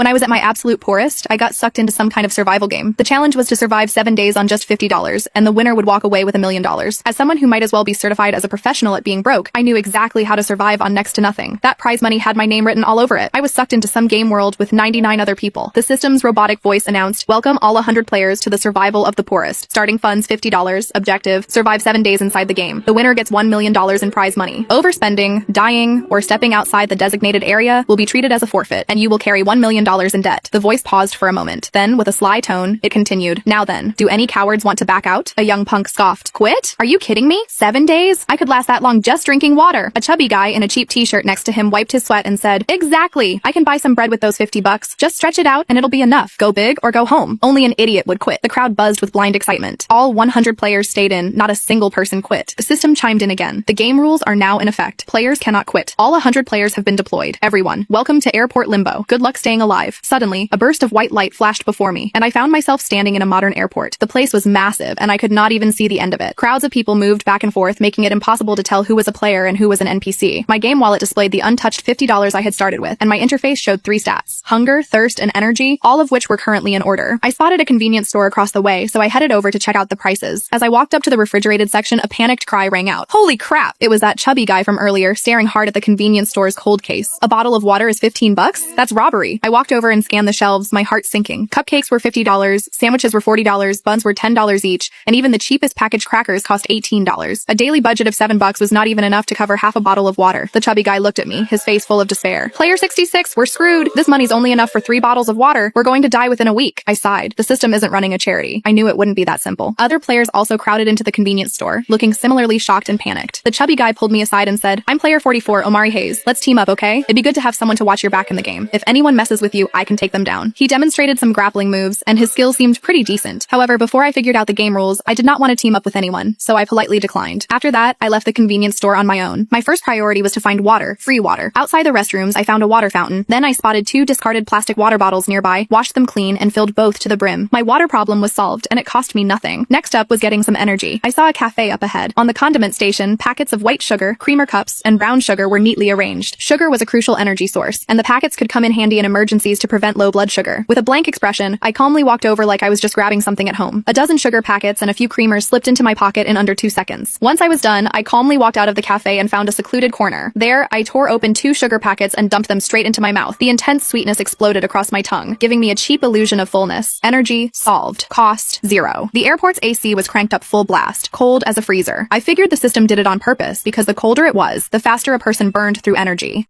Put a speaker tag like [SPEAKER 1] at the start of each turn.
[SPEAKER 1] When I was at my absolute poorest, I got sucked into some kind of survival game. The challenge was to survive 7 days on just $50, and the winner would walk away with $1 million. As someone who might as well be certified as a professional at being broke, I knew exactly how to survive on next to nothing. That prize money had my name written all over it. I was sucked into some game world with 99 other people. The system's robotic voice announced, "Welcome all 100 players to the survival of the poorest. Starting funds $50. Objective, survive 7 days inside the game. The winner gets $1 million in prize money. Overspending, dying, or stepping outside the designated area will be treated as a forfeit, and you will carry $1 million in debt." The voice paused for a moment. Then, with a sly tone, it continued, "Now then, do any cowards want to back out?" A young punk scoffed. "Quit? Are you kidding me? 7 days? I could last that long just drinking water." A chubby guy in a cheap t-shirt next to him wiped his sweat and said, "Exactly. I can buy some bread with those $50. Just stretch it out and it'll be enough. Go big or go home." Only an idiot would quit. The crowd buzzed with blind excitement. All 100 players stayed in. Not a single person quit. The system chimed in again. "The game rules are now in effect. Players cannot quit. All 100 players have been deployed. Everyone, welcome to Airport Limbo. Good luck staying alive." Suddenly, a burst of white light flashed before me, and I found myself standing in a modern airport. The place was massive, and I could not even see the end of it. Crowds of people moved back and forth, making it impossible to tell who was a player and who was an NPC. My game wallet displayed the untouched $50 I had started with, and my interface showed 3 stats: hunger, thirst, and energy, all of which were currently in order. I spotted a convenience store across the way, so I headed over to check out the prices. As I walked up to the refrigerated section, a panicked cry rang out. Holy crap! It was that chubby guy from earlier, staring hard at the convenience store's cold case. A bottle of water is $15? That's robbery. I walked over and scanned the shelves, my heart sinking. Cupcakes were $50, sandwiches were $40, buns were $10 each, and even the cheapest packaged crackers cost $18. A daily budget of $7 was not even enough to cover half a bottle of water. The chubby guy looked at me, his face full of despair. "Player 66, we're screwed. This money's only enough for 3 bottles of water. We're going to die within a week." I sighed. The system isn't running a charity. I knew it wouldn't be that simple. Other players also crowded into the convenience store, looking similarly shocked and panicked. The chubby guy pulled me aside and said, "I'm player 44, Omari Hayes. Let's team up, okay? It'd be good to have someone to watch your back in the game. If anyone messes with you, I can take them down." He demonstrated some grappling moves, and his skills seemed pretty decent. However, before I figured out the game rules, I did not want to team up with anyone, so I politely declined. After that, I left the convenience store on my own. My first priority was to find water, free water. Outside the restrooms, I found a water fountain. Then I spotted 2 discarded plastic water bottles nearby, washed them clean, and filled both to the brim. My water problem was solved, and it cost me nothing. Next up was getting some energy. I saw a cafe up ahead. On the condiment station, packets of white sugar, creamer cups, and brown sugar were neatly arranged. Sugar was a crucial energy source, and the packets could come in handy in emergencies to prevent low blood sugar. With a blank expression, I calmly walked over like I was just grabbing something at home. A dozen sugar packets and a few creamers slipped into my pocket in under 2 seconds. Once I was done, I calmly walked out of the cafe and found a secluded corner. There, I tore open 2 sugar packets and dumped them straight into my mouth. The intense sweetness exploded across my tongue, giving me a cheap illusion of fullness. Energy solved. Cost 0. The airport's AC was cranked up full blast, cold as a freezer. I figured the system did it on purpose because the colder it was, the faster a person burned through energy.